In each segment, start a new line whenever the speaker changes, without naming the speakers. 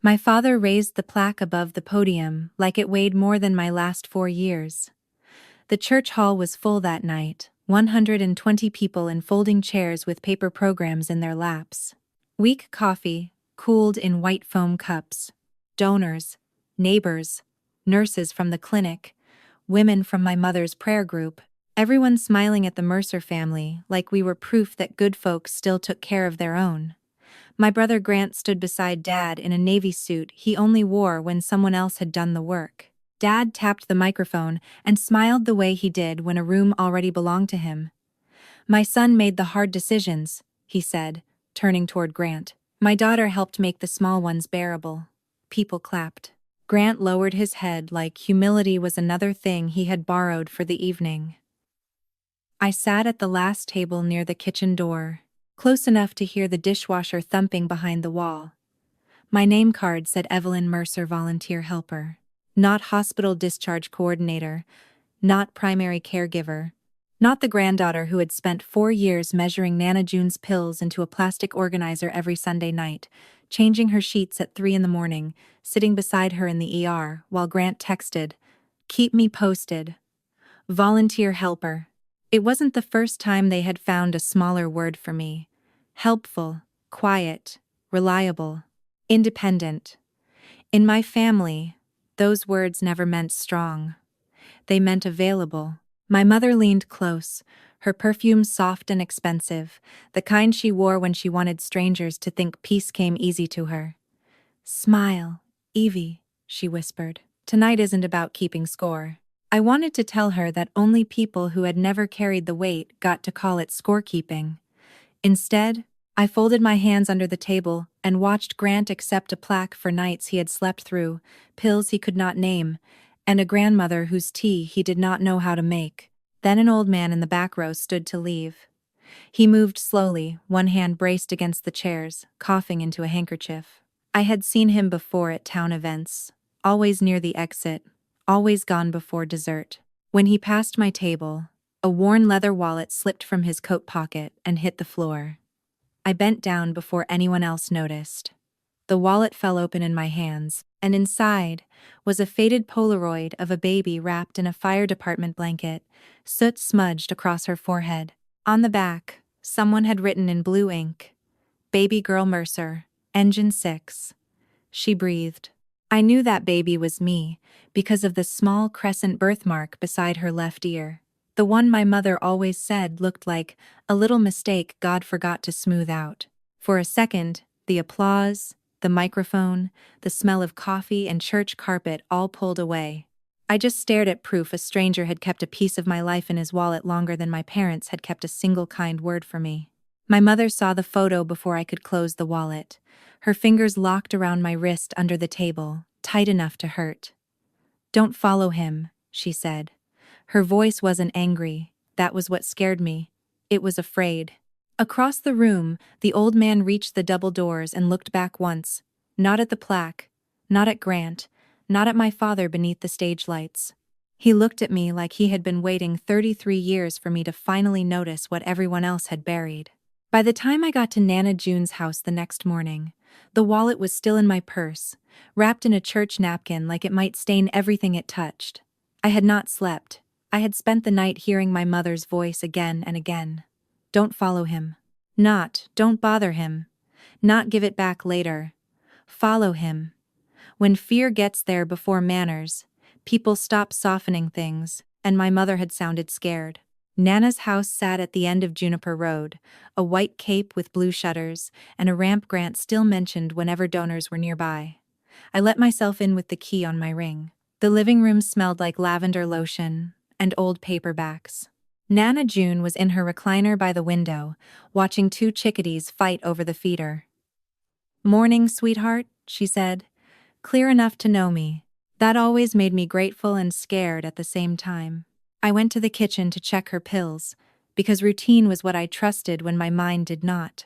My father raised the plaque above the podium like it weighed more than my last 4 years. The church hall was full that night, 120 people in folding chairs with paper programs in their laps. Weak coffee, cooled in white foam cups. Donors, neighbors, nurses from the clinic, women from my mother's prayer group, everyone smiling at the Mercer family like we were proof that good folks still took care of their own. My brother Grant stood beside Dad in a navy suit he only wore when someone else had done the work. Dad tapped the microphone and smiled the way he did when a room already belonged to him. "My son made the hard decisions," he said, turning toward Grant. "My daughter helped make the small ones bearable." People clapped. Grant lowered his head like humility was another thing he had borrowed for the evening. I sat at the last table near the kitchen door, close enough to hear the dishwasher thumping behind the wall. My name card said Evelyn Mercer, volunteer helper. Not hospital discharge coordinator, not primary caregiver, not the granddaughter who had spent 4 years measuring Nana June's pills into a plastic organizer every Sunday night, changing her sheets at 3 a.m, sitting beside her in the ER while Grant texted, "Keep me posted." Volunteer helper. It wasn't the first time they had found a smaller word for me. Helpful, quiet, reliable, independent. In my family, those words never meant strong. They meant available. My mother leaned close, her perfume soft and expensive, the kind she wore when she wanted strangers to think peace came easy to her. "Smile, Evie," she whispered. "Tonight isn't about keeping score." I wanted to tell her that only people who had never carried the weight got to call it scorekeeping. Instead, I folded my hands under the table and watched Grant accept a plaque for nights he had slept through, pills he could not name, and a grandmother whose tea he did not know how to make. Then an old man in the back row stood to leave. He moved slowly, one hand braced against the chairs, coughing into a handkerchief. I had seen him before at town events, always near the exit, always gone before dessert. When he passed my table, a worn leather wallet slipped from his coat pocket and hit the floor. I bent down before anyone else noticed. The wallet fell open in my hands, and inside was a faded Polaroid of a baby wrapped in a fire department blanket, soot smudged across her forehead. On the back, someone had written in blue ink, "Baby Girl Mercer, Engine 6. She breathed. I knew that baby was me because of the small crescent birthmark beside her left ear. The one my mother always said looked like a little mistake God forgot to smooth out. For a second, the applause, the microphone, the smell of coffee and church carpet all pulled away. I just stared at proof a stranger had kept a piece of my life in his wallet longer than my parents had kept a single kind word for me. My mother saw the photo before I could close the wallet. Her fingers locked around my wrist under the table, tight enough to hurt. "Don't follow him," she said. Her voice wasn't angry. That was what scared me. It was afraid. Across the room, the old man reached the double doors and looked back once, not at the plaque, not at Grant, not at my father beneath the stage lights. He looked at me like he had been waiting 33 years for me to finally notice what everyone else had buried. By the time I got to Nana June's house the next morning, the wallet was still in my purse, wrapped in a church napkin like it might stain everything it touched. I had not slept. I had spent the night hearing my mother's voice again and again. Don't follow him. Not, don't bother him. Not give it back later. Follow him. When fear gets there before manners, people stop softening things, and my mother had sounded scared. Nana's house sat at the end of Juniper Road, a white cape with blue shutters, and a ramp Grant still mentioned whenever donors were nearby. I let myself in with the key on my ring. The living room smelled like lavender lotion and old paperbacks. Nana June was in her recliner by the window, watching 2 chickadees fight over the feeder. "Morning, sweetheart," she said, clear enough to know me. That always made me grateful and scared at the same time. I went to the kitchen to check her pills, because routine was what I trusted when my mind did not.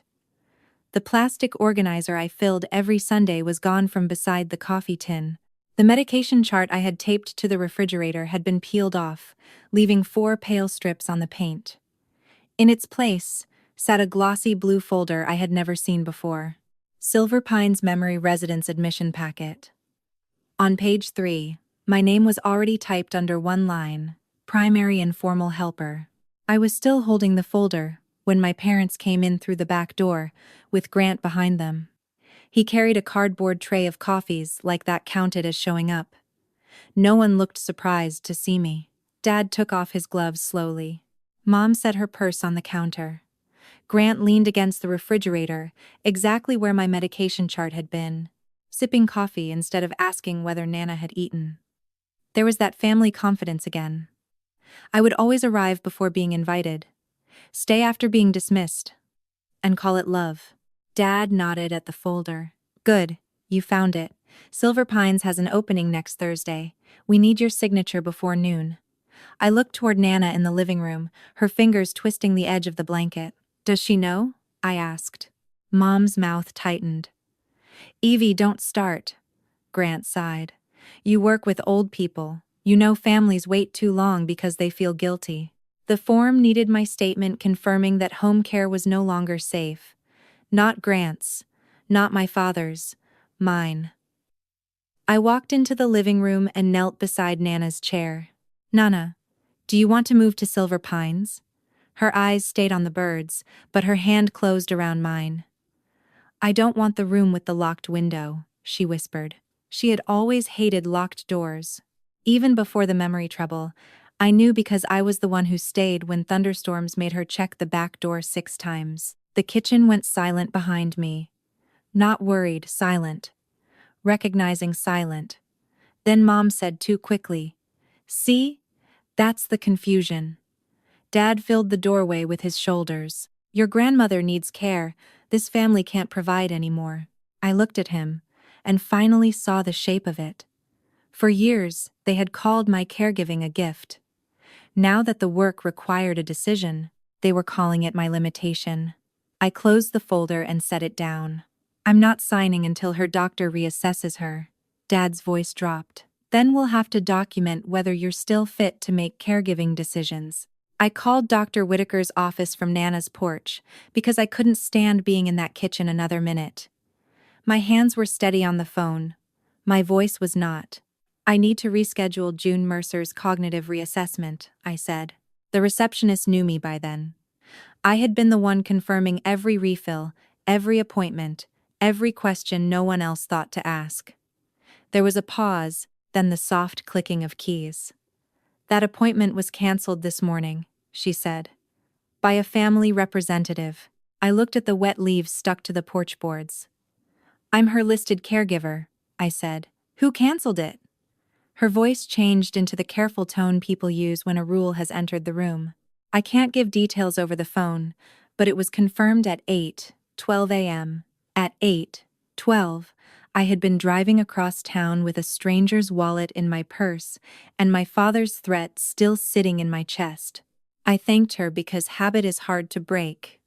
The plastic organizer I filled every Sunday was gone from beside the coffee tin. The medication chart I had taped to the refrigerator had been peeled off, leaving 4 pale strips on the paint. In its place sat a glossy blue folder I had never seen before. Silver Pines Memory Residence Admission Packet. On page 3, my name was already typed under one line, Primary Informal Helper. I was still holding the folder when my parents came in through the back door, with Grant behind them. He carried a cardboard tray of coffees like that counted as showing up. No one looked surprised to see me. Dad took off his gloves slowly. Mom set her purse on the counter. Grant leaned against the refrigerator, exactly where my medication chart had been, sipping coffee instead of asking whether Nana had eaten. There was that family confidence again. I would always arrive before being invited, stay after being dismissed, and call it love. Dad nodded at the folder. Good, you found it. Silver Pines has an opening next Thursday. We need your signature before noon. I looked toward Nana in the living room, her fingers twisting the edge of the blanket. Does she know? I asked. Mom's mouth tightened. Evie, don't start. Grant sighed. You work with old people. You know families wait too long because they feel guilty. The form needed my statement confirming that home care was no longer safe. Not Grant's. Not my father's. Mine. I walked into the living room and knelt beside Nana's chair. Nana, do you want to move to Silver Pines? Her eyes stayed on the birds, but her hand closed around mine. I don't want the room with the locked window, she whispered. She had always hated locked doors. Even before the memory trouble, I knew because I was the one who stayed when thunderstorms made her check the back door 6 times. The kitchen went silent behind me. Not worried, silent. Recognizing silent. Then Mom said too quickly, See? That's the confusion. Dad filled the doorway with his shoulders. Your grandmother needs care. This family can't provide anymore. I looked at him, and finally saw the shape of it. For years, they had called my caregiving a gift. Now that the work required a decision, they were calling it my limitation. I closed the folder and set it down. I'm not signing until her doctor reassesses her. Dad's voice dropped. Then we'll have to document whether you're still fit to make caregiving decisions. I called Dr. Whitaker's office from Nana's porch because I couldn't stand being in that kitchen another minute. My hands were steady on the phone. My voice was not. I need to reschedule June Mercer's cognitive reassessment, I said. The receptionist knew me by then. I had been the one confirming every refill, every appointment, every question no one else thought to ask. There was a pause, then the soft clicking of keys. That appointment was canceled this morning, she said. By a family representative. I looked at the wet leaves stuck to the porch boards. I'm her listed caregiver, I said. Who canceled it? Her voice changed into the careful tone people use when a rule has entered the room. I can't give details over the phone, but it was confirmed at 8:12 a.m. At 8:12, I had been driving across town with a stranger's wallet in my purse and my father's threat still sitting in my chest. I thanked her because habit is hard to break,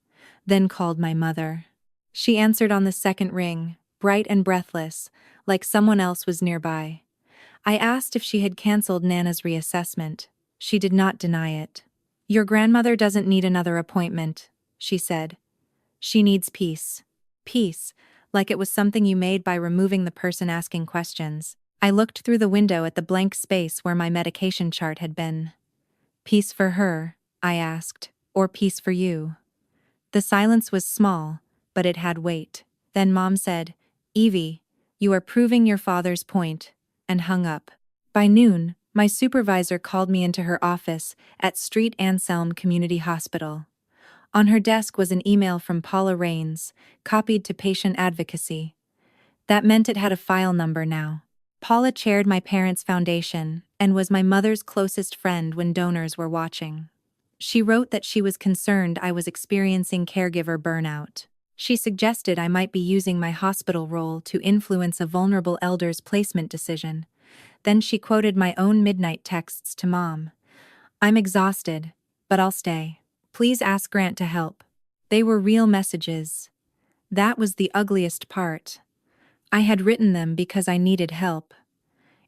then called my mother. She answered on the second ring, bright and breathless, like someone else was nearby. I asked if she had canceled Nana's reassessment. She did not deny it. Your grandmother doesn't need another appointment, she said. She needs peace. Peace, like it was something you made by removing the person asking questions. I looked through the window at the blank space where my medication chart had been. Peace for her, I asked, or peace for you? The silence was small, but it had weight. Then Mom said, Evie, you are proving your father's point, and hung up. By noon, my supervisor called me into her office at Street Anselm Community Hospital. On her desk was an email from Paula Rains, copied to patient advocacy. That meant it had a file number now. Paula chaired my parents' foundation and was my mother's closest friend when donors were watching. She wrote that she was concerned I was experiencing caregiver burnout. She suggested I might be using my hospital role to influence a vulnerable elder's placement decision. Then she quoted my own midnight texts to Mom. I'm exhausted, but I'll stay. Please ask Grant to help. They were real messages. That was the ugliest part. I had written them because I needed help.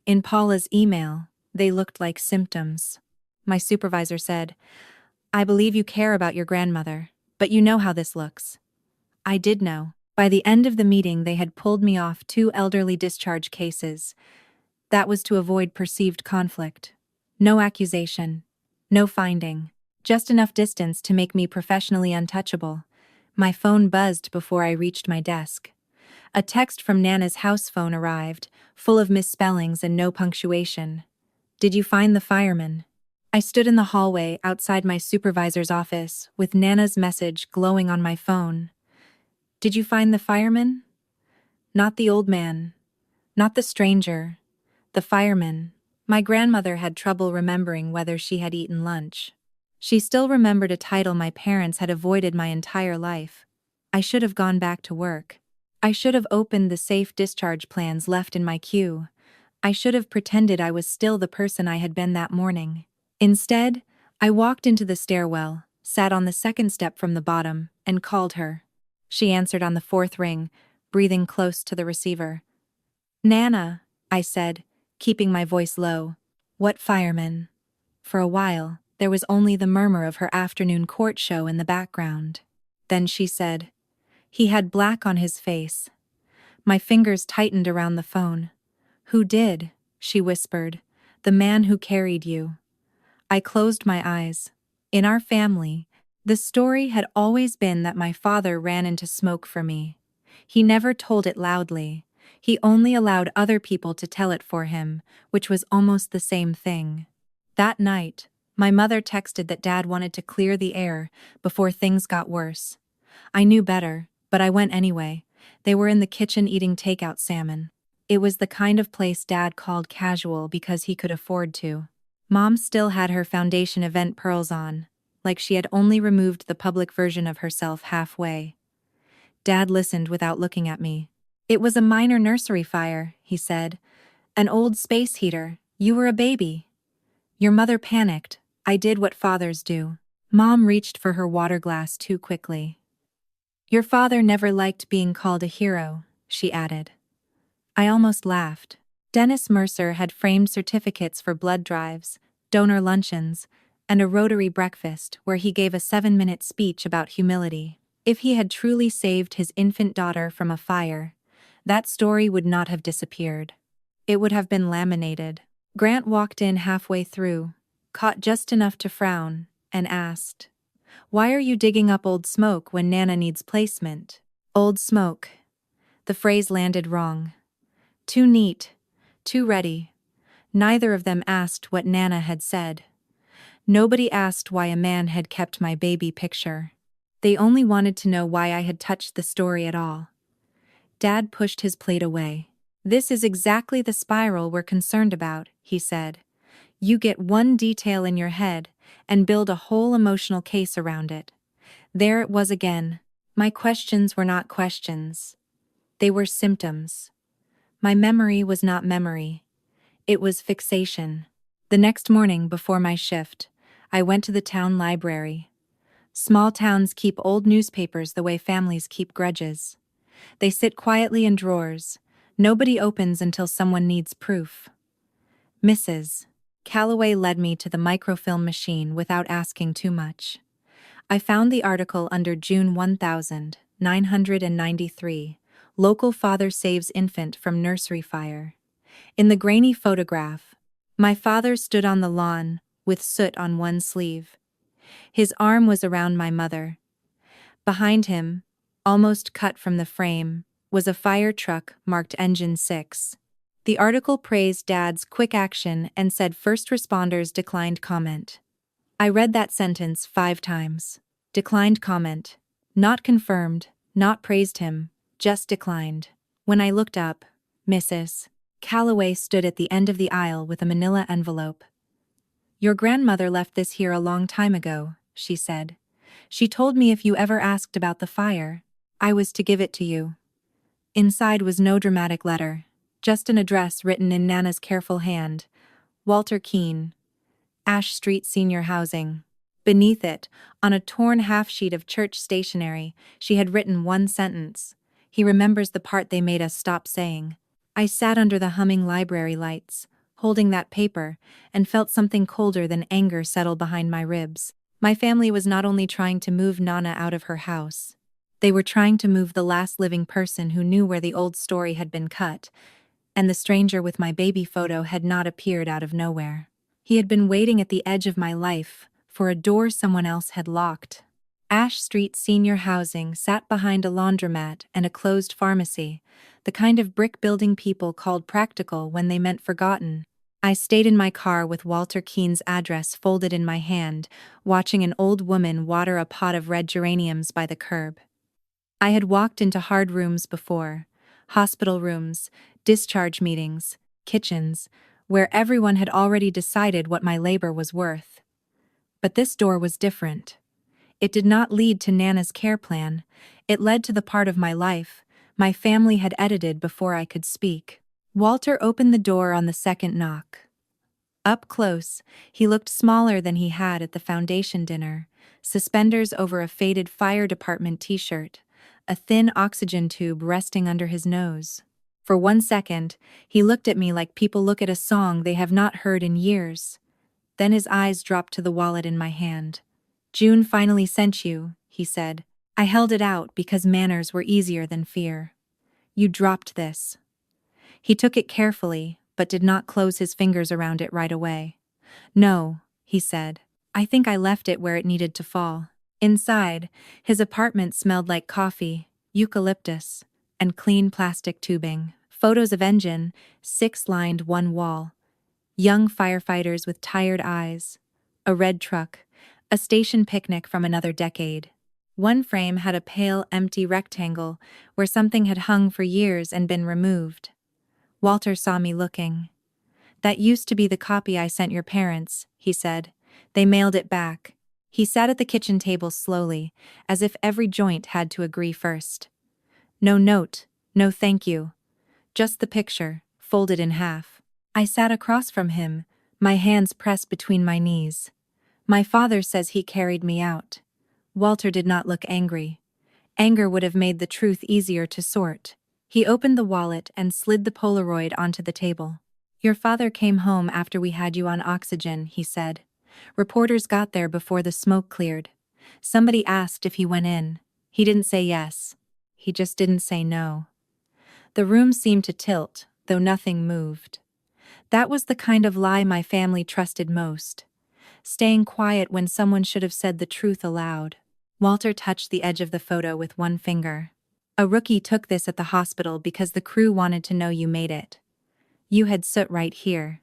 In Paula's email, they looked like symptoms. My supervisor said, I believe you care about your grandmother, but you know how this looks. I did know. By the end of the meeting, they had pulled me off 2 elderly discharge cases. That was to avoid perceived conflict. No accusation. No finding. Just enough distance to make me professionally untouchable. My phone buzzed before I reached my desk. A text from Nana's house phone arrived, full of misspellings and no punctuation. "Did you find the fireman?" I stood in the hallway outside my supervisor's office with Nana's message glowing on my phone. "Did you find the fireman?" Not the old man. Not the stranger. The fireman. My grandmother had trouble remembering whether she had eaten lunch. She still remembered a title my parents had avoided my entire life. I should have gone back to work. I should have opened the safe discharge plans left in my queue. I should have pretended I was still the person I had been that morning. Instead, I walked into the stairwell, sat on the second step from the bottom, and called her. She answered on the 4th ring, breathing close to the receiver. "Nana," I said, keeping my voice low. "What fireman?" For a while, there was only the murmur of her afternoon court show in the background. Then she said, "He had black on his face." My fingers tightened around the phone. "Who did?" she whispered. "The man who carried you." I closed my eyes. In our family, the story had always been that my father ran into smoke for me. He never told it loudly. He only allowed other people to tell it for him, which was almost the same thing. That night, my mother texted that Dad wanted to clear the air before things got worse. I knew better, but I went anyway. They were in the kitchen eating takeout salmon. It was the kind of place Dad called casual because he could afford to. Mom still had her foundation event pearls on, like she had only removed the public version of herself halfway. Dad listened without looking at me. "It was a minor nursery fire," he said. "An old space heater. You were a baby." Your mother panicked. I did what fathers do. Mom reached for her water glass too quickly. "Your father never liked being called a hero," she added. I almost laughed. Dennis Mercer had framed certificates for blood drives, donor luncheons, and a Rotary breakfast where he gave a 7-minute speech about humility. If he had truly saved his infant daughter from a fire, that story would not have disappeared. It would have been laminated. Grant walked in halfway through, caught just enough to frown, and asked, "Why are you digging up old smoke when Nana needs placement?" Old smoke. The phrase landed wrong. Too neat. Too ready. Neither of them asked what Nana had said. Nobody asked why a man had kept my baby picture. They only wanted to know why I had touched the story at all. Dad pushed his plate away. "This is exactly the spiral we're concerned about," he said. "You get one detail in your head and build a whole emotional case around it." There it was again. My questions were not questions. They were symptoms. My memory was not memory. It was fixation. The next morning before my shift, I went to the town library. Small towns keep old newspapers the way families keep grudges. They sit quietly in drawers. Nobody opens until someone needs proof. Mrs. Calloway led me to the microfilm machine without asking too much. I found the article under June 1993, Local Father Saves Infant from Nursery Fire. In the grainy photograph, my father stood on the lawn, with soot on one sleeve. His arm was around my mother. Behind him, almost cut from the frame, was a fire truck marked Engine 6. The article praised Dad's quick action and said first responders declined comment. I read that sentence 5 times. Declined comment. Not confirmed, not praised him, just declined. When I looked up, Mrs. Calloway stood at the end of the aisle with a manila envelope. "Your grandmother left this here a long time ago," she said. "She told me if you ever asked about the fire, I was to give it to you." Inside was no dramatic letter, just an address written in Nana's careful hand. Walter Keene, Ash Street Senior Housing. Beneath it, on a torn half-sheet of church stationery, she had written one sentence. "He remembers the part they made us stop saying." I sat under the humming library lights, holding that paper, and felt something colder than anger settle behind my ribs. My family was not only trying to move Nana out of her house. They were trying to move the last living person who knew where the old story had been cut, and the stranger with my baby photo had not appeared out of nowhere. He had been waiting at the edge of my life for a door someone else had locked. Ash Street Senior Housing sat behind a laundromat and a closed pharmacy, the kind of brick-building people called practical when they meant forgotten. I stayed in my car with Walter Keene's address folded in my hand, watching an old woman water a pot of red geraniums by the curb. I had walked into hard rooms before, hospital rooms, discharge meetings, kitchens, where everyone had already decided what my labor was worth. But this door was different. It did not lead to Nana's care plan. It led to the part of my life my family had edited before I could speak. Walter opened the door on the second knock. Up close, he looked smaller than he had at the foundation dinner, suspenders over a faded fire department t-shirt, a thin oxygen tube resting under his nose. For 1 second, he looked at me like people look at a song they have not heard in years. Then his eyes dropped to the wallet in my hand. "June finally sent you," he said. I held it out because manners were easier than fear. "You dropped this." He took it carefully, but did not close his fingers around it right away. "No," he said. "I think I left it where it needed to fall." Inside, his apartment smelled like coffee, eucalyptus, and clean plastic tubing. Photos of engine, 6 lined one wall. Young firefighters with tired eyes. A red truck. A station picnic from another decade. One frame had a pale, empty rectangle where something had hung for years and been removed. Walter saw me looking. "That used to be the copy I sent your parents," he said. "They mailed it back." He sat at the kitchen table slowly, as if every joint had to agree first. "No note, no thank you. Just the picture, folded in half." I sat across from him, my hands pressed between my knees. "My father says he carried me out." Walter did not look angry. Anger would have made the truth easier to sort. He opened the wallet and slid the Polaroid onto the table. "Your father came home after we had you on oxygen," he said. "Reporters got there before the smoke cleared. Somebody asked if he went in. He didn't say yes. He just didn't say no." The room seemed to tilt, though nothing moved. That was the kind of lie my family trusted most. Staying quiet when someone should have said the truth aloud. Walter touched the edge of the photo with one finger. "A rookie took this at the hospital because the crew wanted to know you made it. You had soot right here."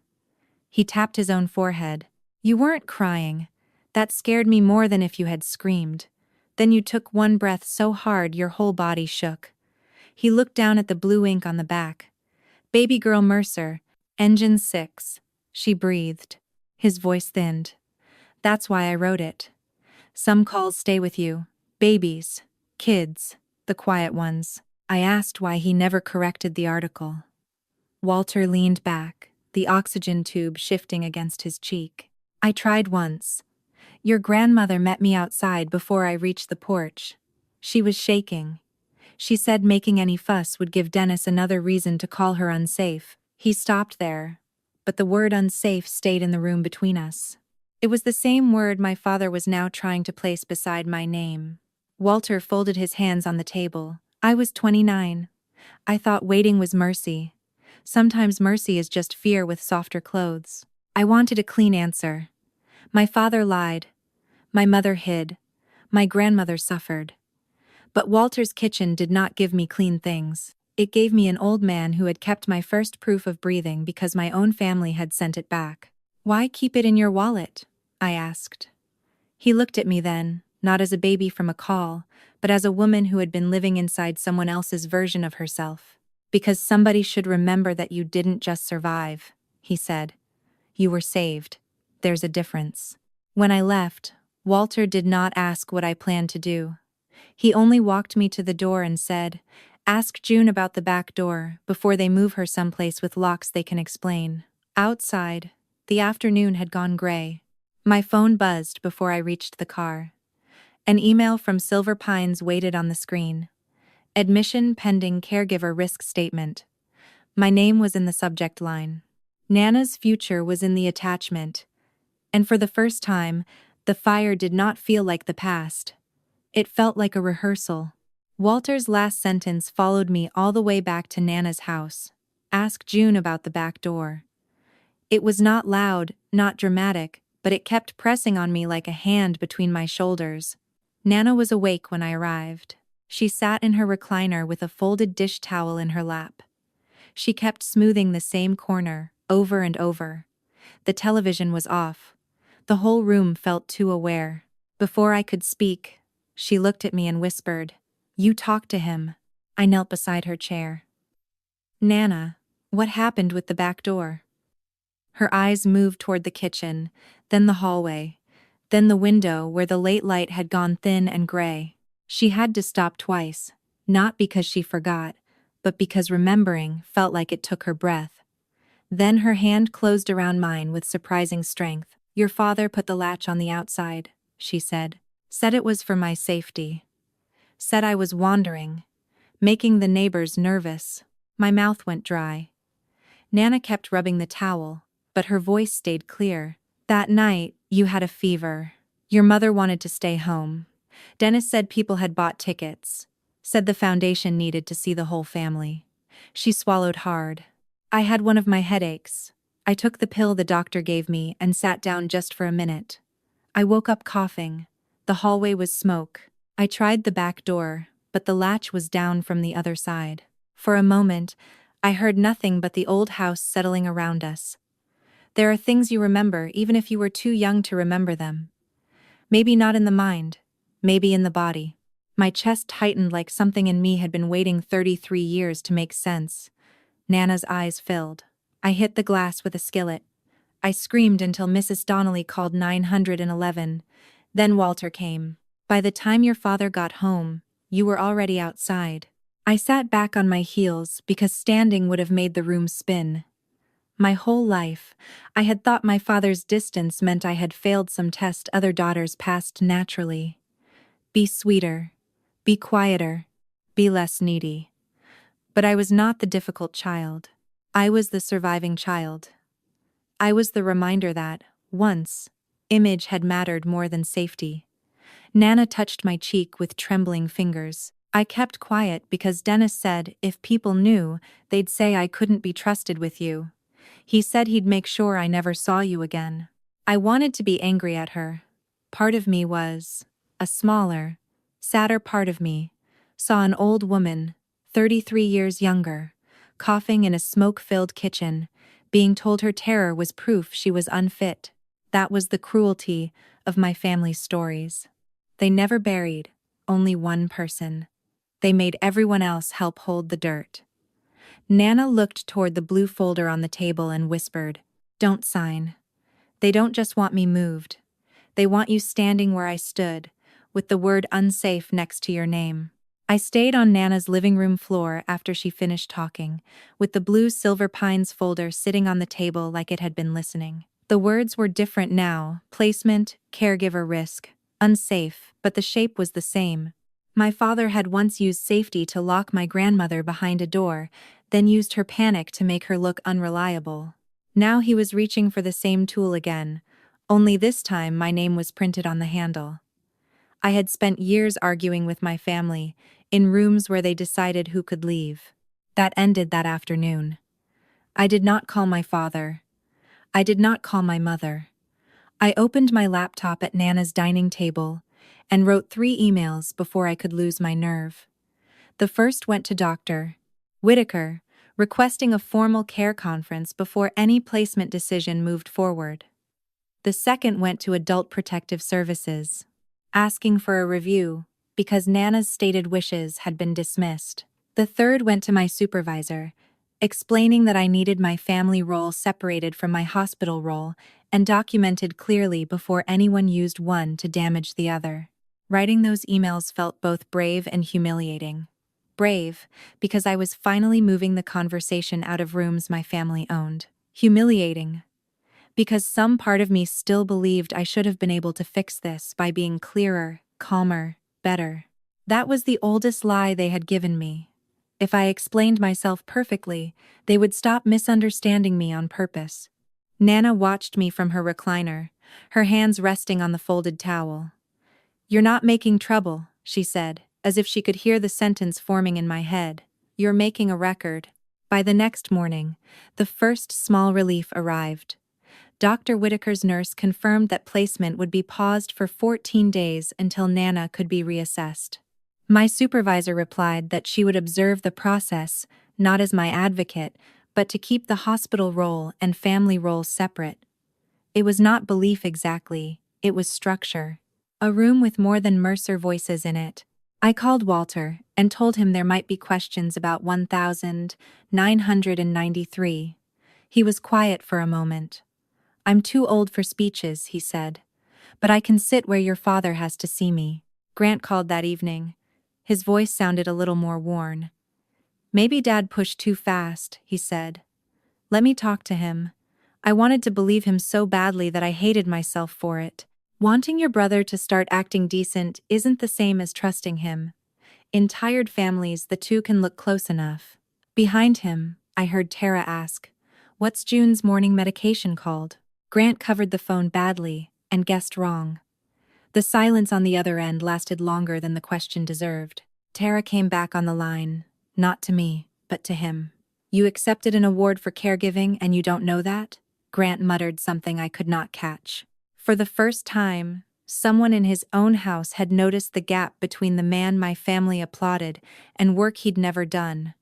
He tapped his own forehead. "You weren't crying. That scared me more than if you had screamed. Then you took one breath so hard your whole body shook." He looked down at the blue ink on the back. "Baby girl Mercer, engine 6. She breathed." His voice thinned. "That's why I wrote it. Some calls stay with you. Babies. Kids. The quiet ones." I asked why he never corrected the article. Walter leaned back, the oxygen tube shifting against his cheek. "I tried once. Your grandmother met me outside before I reached the porch. She was shaking. She said making any fuss would give Dennis another reason to call her unsafe." He stopped there, but the word unsafe stayed in the room between us. It was the same word my father was now trying to place beside my name. Walter folded his hands on the table. "I was 29. I thought waiting was mercy. Sometimes mercy is just fear with softer clothes." I wanted a clean answer. My father lied. My mother hid. My grandmother suffered. But Walter's kitchen did not give me clean things. It gave me an old man who had kept my first proof of breathing because my own family had sent it back. "Why keep it in your wallet?" I asked. He looked at me then, not as a baby from a call, but as a woman who had been living inside someone else's version of herself. "Because somebody should remember that you didn't just survive," he said. "You were saved. There's a difference." When I left, Walter did not ask what I planned to do. He only walked me to the door and said, "Ask June about the back door before they move her someplace with locks they can explain." Outside, the afternoon had gone gray. My phone buzzed before I reached the car. An email from Silver Pines waited on the screen. "Admission pending caregiver risk statement." My name was in the subject line. Nana's future was in the attachment. And for the first time, the fire did not feel like the past. It felt like a rehearsal. Walter's last sentence followed me all the way back to Nana's house. Ask June about the back door. It was not loud, not dramatic, but it kept pressing on me like a hand between my shoulders. Nana was awake when I arrived. She sat in her recliner with a folded dish towel in her lap. She kept smoothing the same corner, over and over. The television was off. The whole room felt too aware. Before I could speak, she looked at me and whispered, "You talk to him." I knelt beside her chair. "Nana, what happened with the back door?" Her eyes moved toward the kitchen, then the hallway, then the window where the late light had gone thin and gray. She had to stop twice, not because she forgot, but because remembering felt like it took her breath. Then her hand closed around mine with surprising strength. "Your father put the latch on the outside," she said. "Said it was for my safety. Said I was wandering, making the neighbors nervous." My mouth went dry. Nana kept rubbing the towel, but her voice stayed clear. "That night, you had a fever. Your mother wanted to stay home. Dennis said people had bought tickets. Said the foundation needed to see the whole family." She swallowed hard. "I had one of my headaches. I took the pill the doctor gave me and sat down just for a minute. I woke up coughing. The hallway was smoke. I tried the back door, but the latch was down from the other side. For a moment, I heard nothing but the old house settling around us. There are things you remember even if you were too young to remember them. Maybe not in the mind, maybe in the body." My chest tightened like something in me had been waiting 33 years to make sense. Nana's eyes filled. I hit the glass with a skillet. I screamed until Mrs. Donnelly called 911. Then Walter came. "By the time your father got home, you were already outside." I sat back on my heels because standing would have made the room spin. My whole life, I had thought my father's distance meant I had failed some test other daughters passed naturally. Be sweeter. Be quieter. Be less needy. But I was not the difficult child. I was the surviving child. I was the reminder that, once, image had mattered more than safety. Nana touched my cheek with trembling fingers. I kept quiet because Dennis said if people knew, they'd say I couldn't be trusted with you. He said he'd make sure I never saw you again. I wanted to be angry at her. Part of me was, a smaller, sadder part of me, saw an old woman, 33 years younger, coughing in a smoke-filled kitchen, being told her terror was proof she was unfit. That was the cruelty of my family's stories. They never buried, only one person. They made everyone else help hold the dirt. Nana looked toward the blue folder on the table and whispered, "Don't sign. They don't just want me moved. They want you standing where I stood, with the word unsafe next to your name." I stayed on Nana's living room floor after she finished talking, with the blue Silver Pines folder sitting on the table like it had been listening. The words were different now: placement, caregiver risk, unsafe, but the shape was the same. My father had once used safety to lock my grandmother behind a door, then used her panic to make her look unreliable. Now he was reaching for the same tool again, only this time my name was printed on the handle. I had spent years arguing with my family, in rooms where they decided who could leave. That ended that afternoon. I did not call my father. I did not call my mother. I opened my laptop at Nana's dining table and wrote 3 emails before I could lose my nerve. The first went to Dr. Whitaker, requesting a formal care conference before any placement decision moved forward. The second went to Adult Protective Services, asking for a review because Nana's stated wishes had been dismissed. The third went to my supervisor, explaining that I needed my family role separated from my hospital role and documented clearly before anyone used one to damage the other. Writing those emails felt both brave and humiliating. Brave, because I was finally moving the conversation out of rooms my family owned. Humiliating, because some part of me still believed I should have been able to fix this by being clearer, calmer, better. That was the oldest lie they had given me. If I explained myself perfectly, they would stop misunderstanding me on purpose. Nana watched me from her recliner, her hands resting on the folded towel. "You're not making trouble," she said. as if she could hear the sentence forming in my head. "You're making a record." By the next morning, the first small relief arrived. Dr. Whitaker's nurse confirmed that placement would be paused for 14 days until Nana could be reassessed. My supervisor replied that she would observe the process, not as my advocate, but to keep the hospital role and family role separate. It was not belief exactly, it was structure. A room with more than Mercer voices in it. I called Walter and told him there might be questions about 1993. He was quiet for a moment. "I'm too old for speeches," he said. "But I can sit where your father has to see me." Grant called that evening. His voice sounded a little more worn. "Maybe Dad pushed too fast," he said. "Let me talk to him." I wanted to believe him so badly that I hated myself for it. Wanting your brother to start acting decent isn't the same as trusting him. In tired families, the two can look close enough. Behind him, I heard Tara ask, "What's June's morning medication called?" Grant covered the phone badly and guessed wrong. The silence on the other end lasted longer than the question deserved. Tara came back on the line, not to me, but to him. "You accepted an award for caregiving and you don't know that?" Grant muttered something I could not catch. For the first time, someone in his own house had noticed the gap between the man my family applauded and work he'd never done.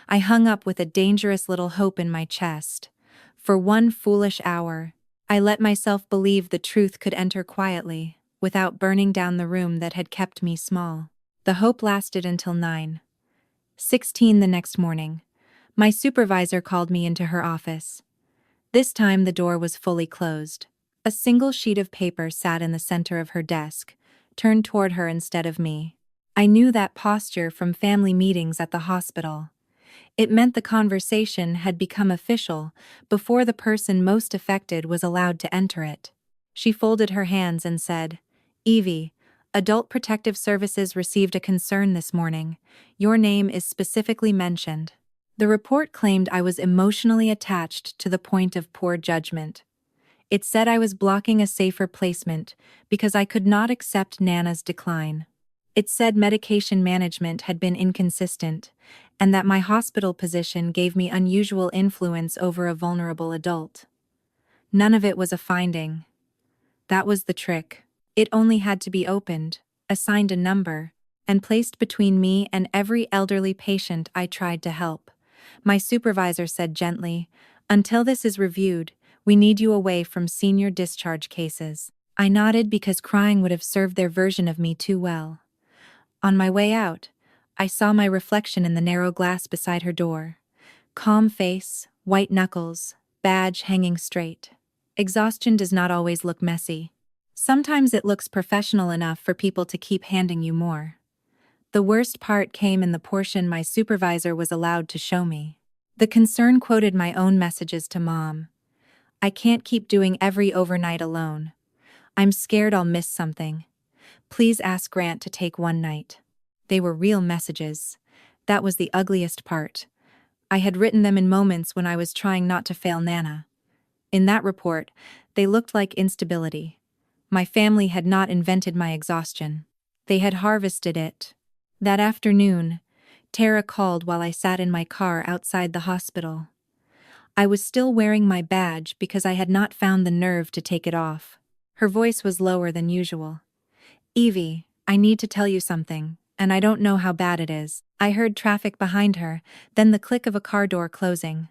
I hung up with a dangerous little hope in my chest. For one foolish hour, I let myself believe the truth could enter quietly, without burning down the room that had kept me small. The hope lasted until 9:16 the next morning. My supervisor called me into her office. This time the door was fully closed. A single sheet of paper sat in the center of her desk, turned toward her instead of me. I knew that posture from family meetings at the hospital. It meant the conversation had become official before the person most affected was allowed to enter it. She folded her hands and said, "Evie, Adult Protective Services received a concern this morning. Your name is specifically mentioned." The report claimed I was emotionally attached to the point of poor judgment. It said I was blocking a safer placement because I could not accept Nana's decline. It said medication management had been inconsistent, and that my hospital position gave me unusual influence over a vulnerable adult. None of it was a finding. That was the trick. It only had to be opened, assigned a number, and placed between me and every elderly patient I tried to help. My supervisor said gently, "Until this is reviewed, we need you away from senior discharge cases." I nodded because crying would have served their version of me too well. On my way out, I saw my reflection in the narrow glass beside her door. Calm face, white knuckles, badge hanging straight. Exhaustion does not always look messy. Sometimes it looks professional enough for people to keep handing you more. The worst part came in the portion my supervisor was allowed to show me. The concern quoted my own messages to Mom. "I can't keep doing every overnight alone. I'm scared I'll miss something. Please ask Grant to take one night." They were real messages. That was the ugliest part. I had written them in moments when I was trying not to fail Nana. In that report, they looked like instability. My family had not invented my exhaustion. They had harvested it. That afternoon, Tara called while I sat in my car outside the hospital. I was still wearing my badge because I had not found the nerve to take it off. Her voice was lower than usual. "Evie, I need to tell you something, and I don't know how bad it is." I heard traffic behind her, then the click of a car door closing.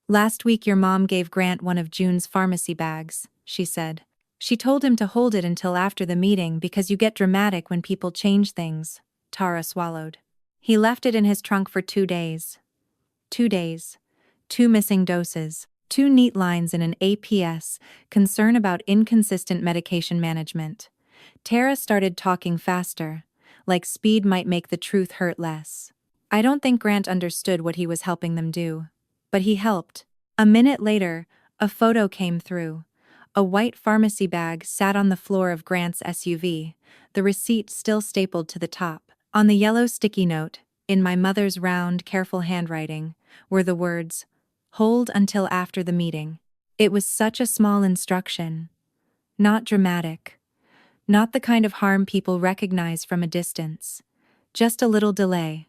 "Last week your mom gave Grant one of June's pharmacy bags," she said. "She told him to hold it until after the meeting because you get dramatic when people change things." Tara swallowed. "He left it in his trunk for 2 days. 2 days. 2 missing doses. 2 neat lines in an APS, concern about inconsistent medication management." Tara started talking faster, like speed might make the truth hurt less. I don't think Grant understood what he was helping them do. But he helped. A minute later, a photo came through. A white pharmacy bag sat on the floor of Grant's SUV, the receipt still stapled to the top. On the yellow sticky note, in my mother's round, careful handwriting, were the words, "Hold until after the meeting." It was such a small instruction. Not dramatic. Not the kind of harm people recognize from a distance. Just a little delay,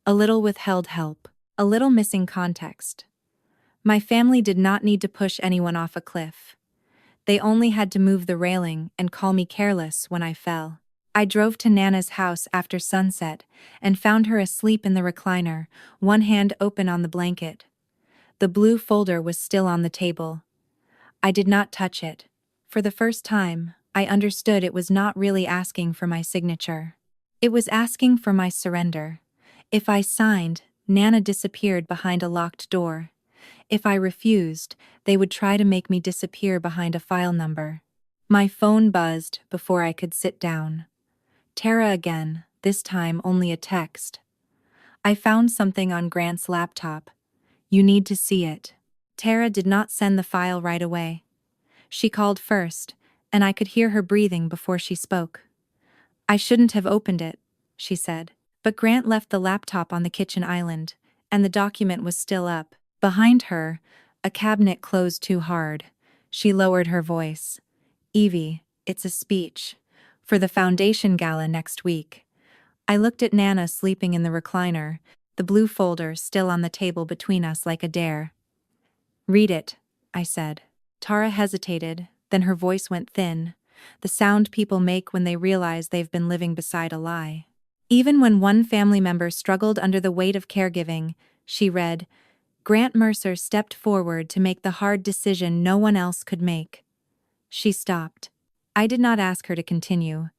a little withheld help, a little missing context. My family did not need to push anyone off a cliff. They only had to move the railing and call me careless when I fell. I drove to Nana's house after sunset and found her asleep in the recliner, one hand open on the blanket. The blue folder was still on the table. I did not touch it. For the first time, I understood it was not really asking for my signature. It was asking for my surrender. If I signed, Nana disappeared behind a locked door. If I refused, they would try to make me disappear behind a file number. My phone buzzed before I could sit down. Tara again, this time only a text. I found something on Grant's laptop. You need to see it. Tara did not send the file right away. She called first, and I could hear her breathing before she spoke. I shouldn't have opened it, she said. But Grant left the laptop on the kitchen island, and the document was still up. Behind her, a cabinet closed too hard. She lowered her voice. Evie, it's a speech. For the foundation gala next week. I looked at Nana sleeping in the recliner, the blue folder still on the table between us like a dare. Read it, I said. Tara hesitated, then her voice went thin, the sound people make when they realize they've been living beside a lie. Even when one family member struggled under the weight of caregiving, she read, Grant Mercer stepped forward to make the hard decision no one else could make. She stopped. I did not ask her to continue.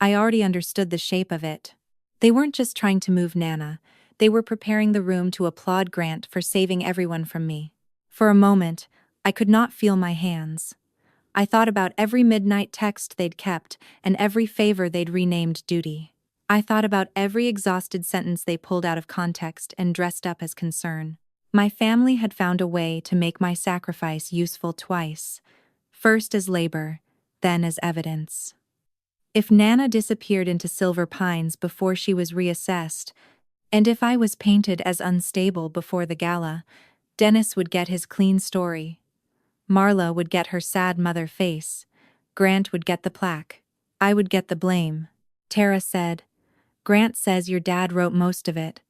I already understood the shape of it. They weren't just trying to move Nana, they were preparing the room to applaud Grant for saving everyone from me. For a moment, I could not feel my hands. I thought about every midnight text they'd kept and every favor they'd renamed duty. I thought about every exhausted sentence they pulled out of context and dressed up as concern. My family had found a way to make my sacrifice useful twice, first as labor, then as evidence. If Nana disappeared into Silver Pines before she was reassessed, and if I was painted as unstable before the gala, Dennis would get his clean story. Marla would get her sad mother face. Grant would get the plaque. I would get the blame. Tara said, Grant says your dad wrote most of it.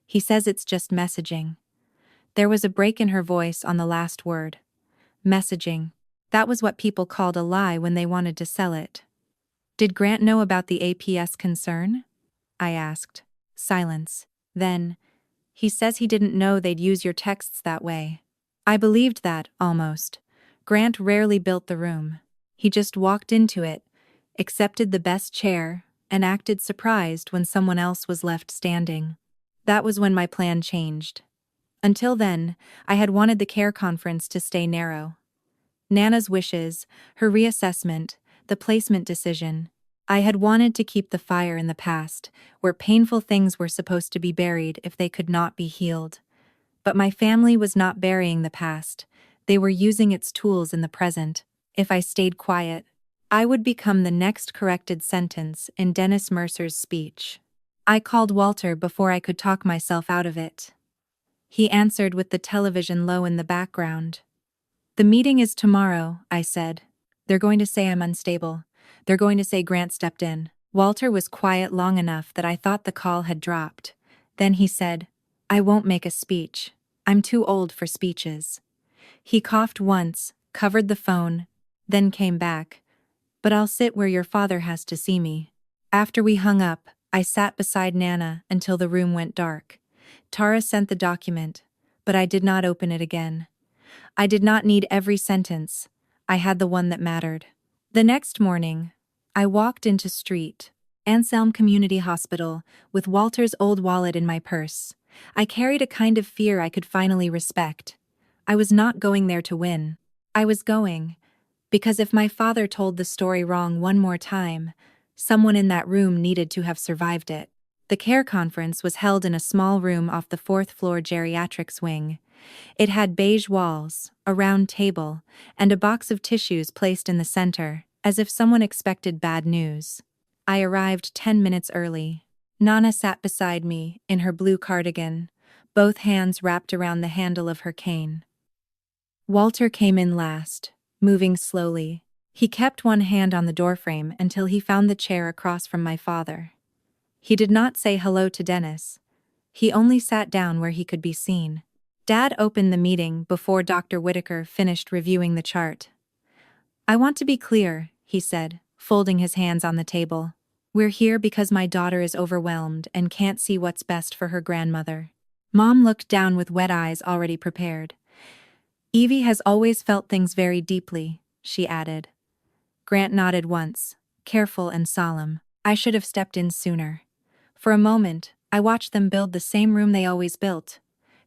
He says it's just messaging. There was a break in her voice on the last word. Messaging. That was what people called a lie when they wanted to sell it. Did Grant know about the APS concern? I asked. Silence. Then, he says he didn't know they'd use your texts that way. I believed that, almost. Grant rarely built the room. He just walked into it, accepted the best chair, and acted surprised when someone else was left standing. That was when my plan changed. Until then, I had wanted the care conference to stay narrow. Nana's wishes, her reassessment, the placement decision. I had wanted to keep the fire in the past, where painful things were supposed to be buried if they could not be healed. But my family was not burying the past. They were using its tools in the present. If I stayed quiet, I would become the next corrected sentence in Dennis Mercer's speech. I called Walter before I could talk myself out of it. He answered with the television low in the background. The meeting is tomorrow, I said. They're going to say I'm unstable. They're going to say Grant stepped in. Walter was quiet long enough that I thought the call had dropped. Then he said, I won't make a speech. I'm too old for speeches. He coughed once, covered the phone, then came back. But I'll sit where your father has to see me. After we hung up, I sat beside Nana until the room went dark. Tara sent the document, but I did not open it again. I did not need every sentence. I had the one that mattered. The next morning, I walked into Street, Anselm Community Hospital, with Walter's old wallet in my purse. I carried a kind of fear I could finally respect. I was not going there to win. I was going because if my father told the story wrong one more time, someone in that room needed to have survived it. The care conference was held in a small room off the fourth-floor geriatrics wing. It had beige walls, a round table, and a box of tissues placed in the center, as if someone expected bad news. I arrived 10 minutes early. Nana sat beside me, in her blue cardigan, both hands wrapped around the handle of her cane. Walter came in last, moving slowly. He kept one hand on the doorframe until he found the chair across from my father. He did not say hello to Dennis. He only sat down where he could be seen. Dad opened the meeting before Dr. Whitaker finished reviewing the chart. "I want to be clear," he said, folding his hands on the table. "We're here because my daughter is overwhelmed and can't see what's best for her grandmother." Mom looked down with wet eyes already prepared. "Evie has always felt things very deeply," she added. Grant nodded once, careful and solemn. "I should have stepped in sooner." For a moment, I watched them build the same room they always built.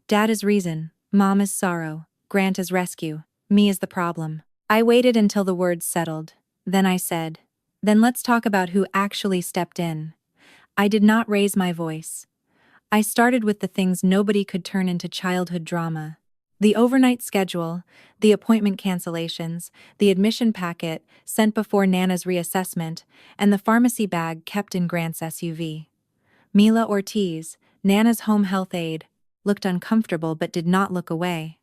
Dad is reason, Mom is sorrow, Grant is rescue, me is the problem. I waited until the words settled. Then I said, "Then let's talk about who actually stepped in." I did not raise my voice. I started with the things nobody could turn into childhood drama. The overnight schedule, the appointment cancellations, the admission packet sent before Nana's reassessment, and the pharmacy bag kept in Grant's SUV. Mila Ortiz, Nana's home health aide, looked uncomfortable but did not look away.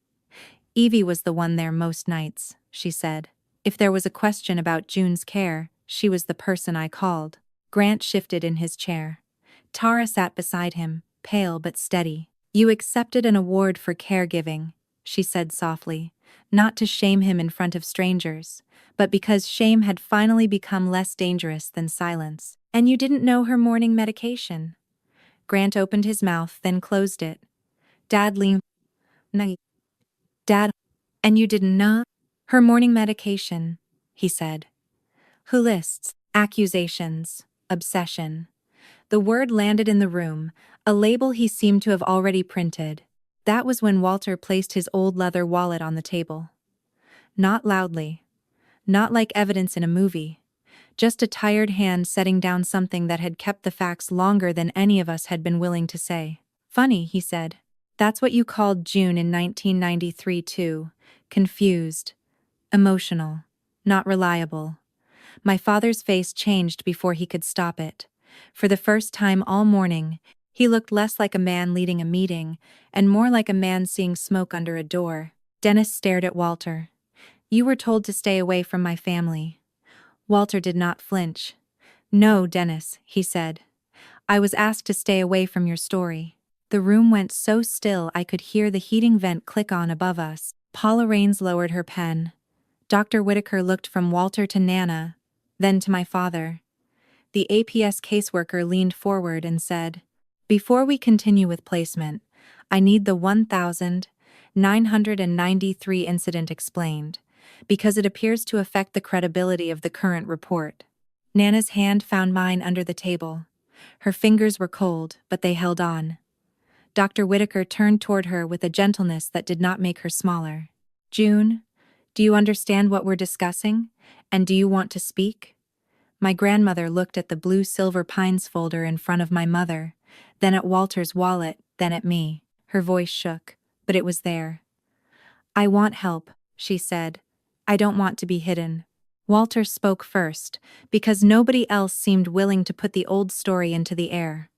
"Evie was the one there most nights," she said. "If there was a question about June's care, she was the person I called." Grant shifted in his chair. Tara sat beside him, pale but steady. "You accepted an award for caregiving," she said softly, not to shame him in front of strangers, but because shame had finally become less dangerous than silence. "And you didn't know her morning medication." Grant opened his mouth, then closed it. Dad leaned. "No. Dad, and you didn't know? Her morning medication," he said. "Who lists, accusations, obsession." The word landed in the room, a label he seemed to have already printed. That was when Walter placed his old leather wallet on the table. Not loudly. Not like evidence in a movie. Just a tired hand setting down something that had kept the facts longer than any of us had been willing to say. "Funny," he said. "That's what you called June in 1993 too. Confused. Emotional. Not reliable." My father's face changed before he could stop it. For the first time all morning, he looked less like a man leading a meeting, and more like a man seeing smoke under a door. Dennis stared at Walter. "You were told to stay away from my family." Walter did not flinch. "No, Dennis," he said. "I was asked to stay away from your story." The room went so still I could hear the heating vent click on above us. Paula Raines lowered her pen. Dr. Whitaker looked from Walter to Nana, then to my father. The APS caseworker leaned forward and said, "Before we continue with placement, I need the 1993 incident explained, because it appears to affect the credibility of the current report." Nana's hand found mine under the table. Her fingers were cold, but they held on. Dr. Whitaker turned toward her with a gentleness that did not make her smaller. "June, do you understand what we're discussing? And do you want to speak?" My grandmother looked at the blue silver pines folder in front of my mother, then at Walter's wallet, then at me. Her voice shook, but it was there. "I want help," she said. "I don't want to be hidden." Walter spoke first, because nobody else seemed willing to put the old story into the air.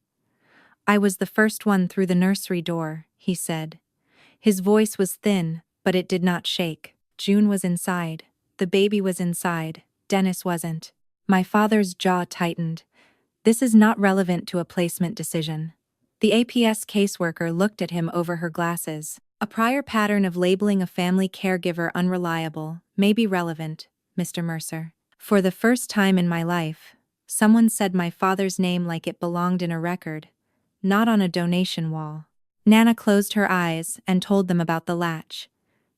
"I was the first one through the nursery door," he said. His voice was thin, but it did not shake. June was inside. The baby was inside. Dennis wasn't. My father's jaw tightened. "This is not relevant to a placement decision." The APS caseworker looked at him over her glasses. "A prior pattern of labeling a family caregiver unreliable may be relevant, Mr. Mercer." For the first time in my life, someone said my father's name like it belonged in a record, not on a donation wall. Nana closed her eyes and told them about the latch.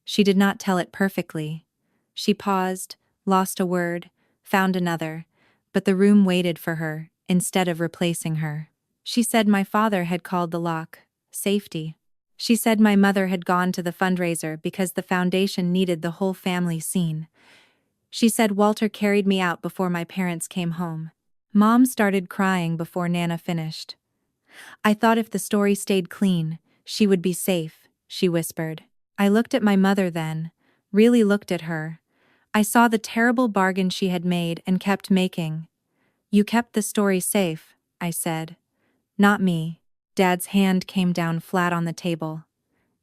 She did not tell it perfectly. She paused, lost a word, found another, but the room waited for her, instead of replacing her. She said my father had called the lock safety. She said my mother had gone to the fundraiser because the foundation needed the whole family seen. She said Walter carried me out before my parents came home. Mom started crying before Nana finished. "I thought if the story stayed clean, she would be safe," she whispered. I looked at my mother then, really looked at her. I saw the terrible bargain she had made and kept making. "You kept the story safe," I said. "Not me." Dad's hand came down flat on the table.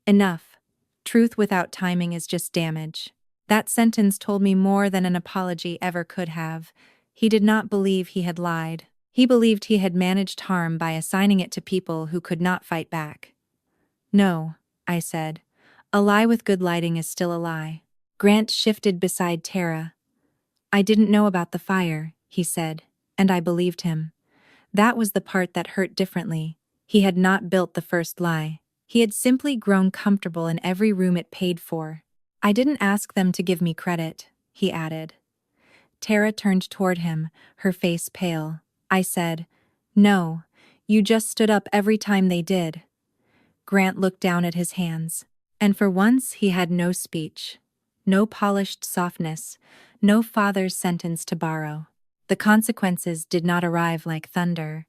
"Enough. Truth without timing is just damage." That sentence told me more than an apology ever could have. He did not believe he had lied. He believed he had managed harm by assigning it to people who could not fight back. No, I said. A lie with good lighting is still a lie. Grant shifted beside Tara. I didn't know about the fire, he said, and I believed him. That was the part that hurt differently. He had not built the first lie. He had simply grown comfortable in every room it paid for. I didn't ask them to give me credit, he added. Tara turned toward him, her face pale. I said, "No, you just stood up every time they did." Grant looked down at his hands. And for once he had no speech. No polished softness, no father's sentence to borrow. The consequences did not arrive like thunder.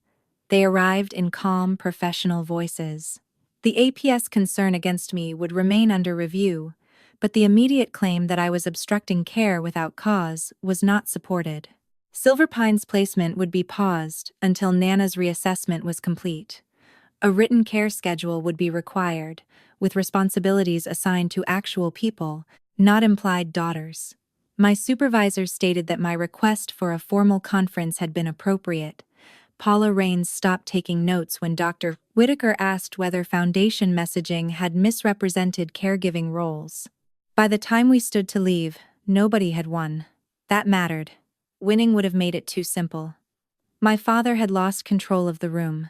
They arrived in calm, professional voices. The APS concern against me would remain under review, but the immediate claim that I was obstructing care without cause was not supported. Silver Pine's placement would be paused until Nana's reassessment was complete. A written care schedule would be required, with responsibilities assigned to actual people, not implied daughters. My supervisor stated that my request for a formal conference had been appropriate. Paula Rains stopped taking notes when Dr. Whitaker asked whether foundation messaging had misrepresented caregiving roles. By the time we stood to leave, nobody had won. That mattered. Winning would have made it too simple. My father had lost control of the room.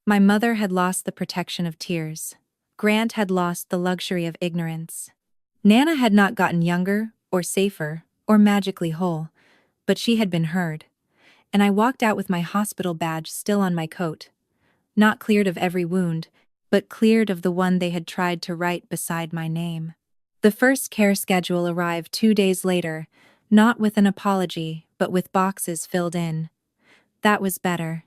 My mother had lost the protection of tears. Grant had lost the luxury of ignorance. Nana had not gotten younger, or safer, or magically whole, but she had been heard. And I walked out with my hospital badge still on my coat. Not cleared of every wound, but cleared of the one they had tried to write beside my name. The first care schedule arrived 2 days later, not with an apology, but with boxes filled in. That was better.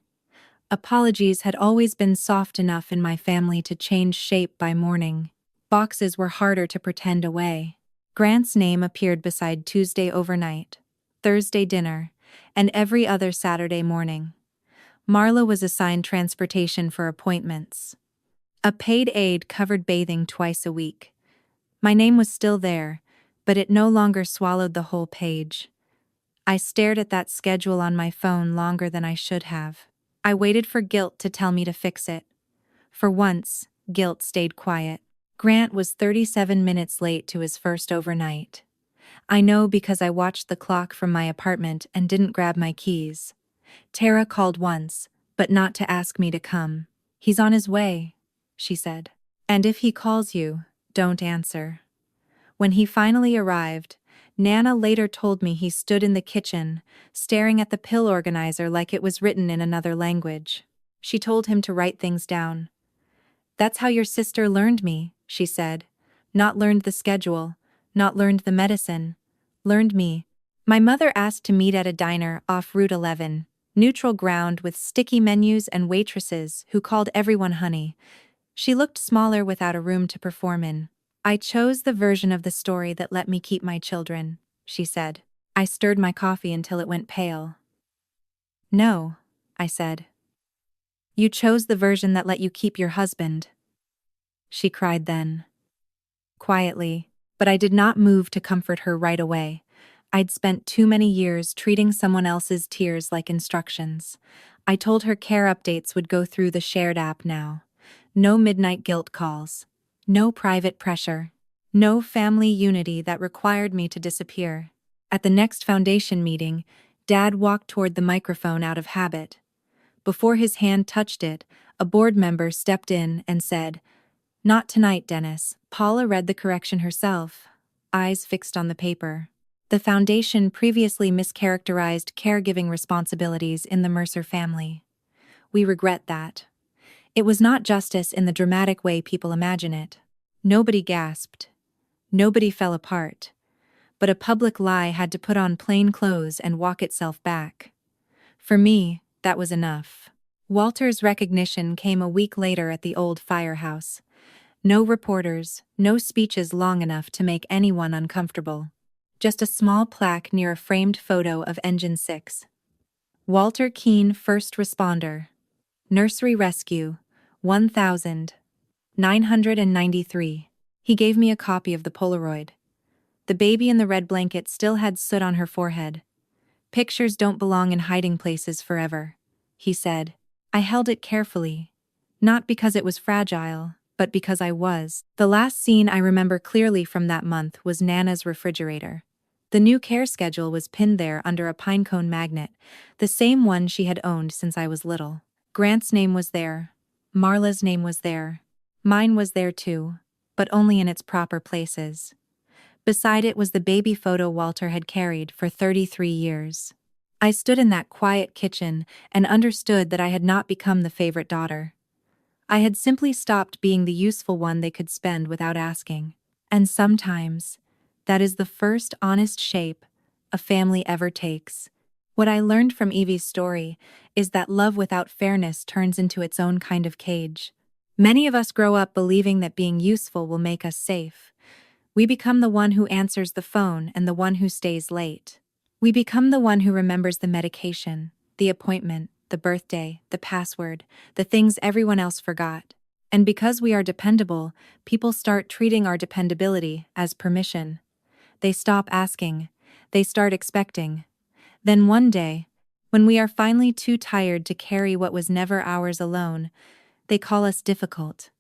Apologies had always been soft enough in my family to change shape by morning. Boxes were harder to pretend away. Grant's name appeared beside Tuesday overnight, Thursday dinner, and every other Saturday morning. Marla was assigned transportation for appointments. A paid aide covered bathing twice a week. My name was still there, but it no longer swallowed the whole page. I stared at that schedule on my phone longer than I should have. I waited for guilt to tell me to fix it. For once, guilt stayed quiet. Grant was 37 minutes late to his first overnight. I know because I watched the clock from my apartment and didn't grab my keys. Tara called once, but not to ask me to come. "He's on his way," she said. "And if he calls you, don't answer." When he finally arrived, Nana later told me he stood in the kitchen, staring at the pill organizer like it was written in another language. She told him to write things down. "That's how your sister learned me," she said. "Not learned the schedule, not learned the medicine, learned me." My mother asked to meet at a diner off Route 11, neutral ground with sticky menus and waitresses who called everyone honey. She looked smaller without a room to perform in. "I chose the version of the story that let me keep my children," she said. I stirred my coffee until it went pale. "No," I said. "You chose the version that let you keep your husband," she cried then. Quietly, but I did not move to comfort her right away. I'd spent too many years treating someone else's tears like instructions. I told her care updates would go through the shared app now. No midnight guilt calls. No private pressure. No family unity that required me to disappear. At the next foundation meeting, Dad walked toward the microphone out of habit. Before his hand touched it, a board member stepped in and said, "Not tonight, Dennis." Paula read the correction herself, eyes fixed on the paper. The foundation previously mischaracterized caregiving responsibilities in the Mercer family. "We regret that." It was not justice in the dramatic way people imagine it. Nobody gasped. Nobody fell apart. But a public lie had to put on plain clothes and walk itself back. For me, that was enough. Walter's recognition came a week later at the old firehouse. No reporters, no speeches long enough to make anyone uncomfortable. Just a small plaque near a framed photo of Engine 6. Walter Keene, first responder. Nursery rescue, 1993. He gave me a copy of the Polaroid. The baby in the red blanket still had soot on her forehead. Pictures don't belong in hiding places forever. he said. I held it carefully. Not because it was fragile, but because I was. The last scene I remember clearly from that month was Nana's refrigerator. The new care schedule was pinned there under a pinecone magnet, the same one she had owned since I was little. Grant's name was there. Marla's name was there. Mine was there too, but only in its proper places. Beside it was the baby photo Walter had carried for 33 years. I stood in that quiet kitchen and understood that I had not become the favorite daughter. I had simply stopped being the useful one they could spend without asking. And sometimes, that is the first honest shape a family ever takes. What I learned from Evie's story is that love without fairness turns into its own kind of cage. Many of us grow up believing that being useful will make us safe. We become the one who answers the phone and the one who stays late. We become the one who remembers the medication, the appointment, the birthday, the password, the things everyone else forgot. And because we are dependable, people start treating our dependability as permission. They stop asking. They start expecting. Then one day, when we are finally too tired to carry what was never ours alone, they call us difficult.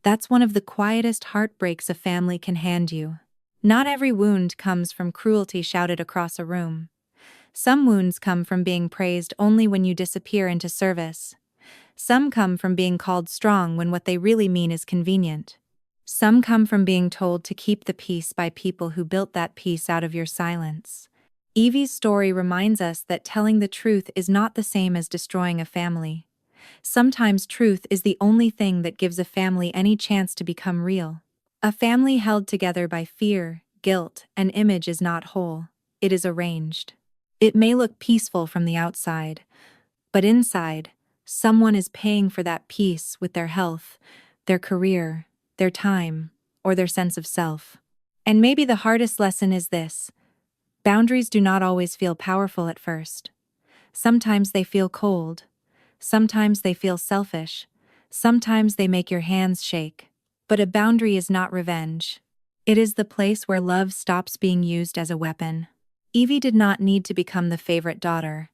That's one of the quietest heartbreaks a family can hand you. Not every wound comes from cruelty shouted across a room. Some wounds come from being praised only when you disappear into service. Some come from being called strong when what they really mean is convenient. Some come from being told to keep the peace by people who built that peace out of your silence. Evie's story reminds us that telling the truth is not the same as destroying a family. Sometimes truth is the only thing that gives a family any chance to become real. A family held together by fear, guilt, and image is not whole. It is arranged. It may look peaceful from the outside, but inside, someone is paying for that peace with their health, their career, their time, or their sense of self. And maybe the hardest lesson is this: boundaries do not always feel powerful at first. Sometimes they feel cold. Sometimes they feel selfish. Sometimes they make your hands shake. But a boundary is not revenge. It is the place where love stops being used as a weapon. Evie did not need to become the favorite daughter.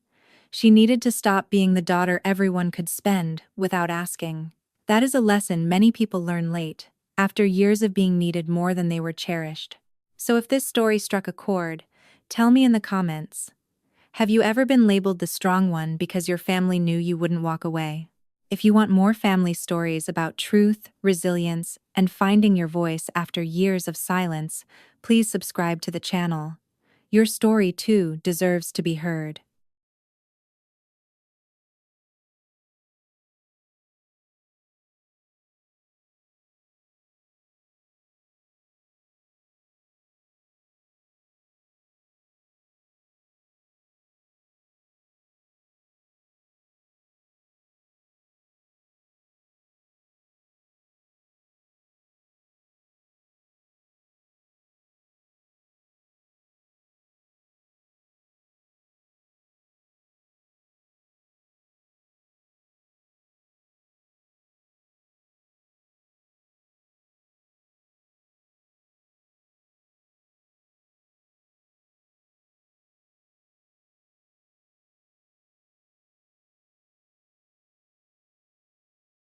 She needed to stop being the daughter everyone could spend without asking. That is a lesson many people learn late, after years of being needed more than they were cherished. So if this story struck a chord, tell me in the comments. Have you ever been labeled the strong one because your family knew you wouldn't walk away? If you want more family stories about truth, resilience, and finding your voice after years of silence, please subscribe to the channel. Your story, too, deserves to be heard.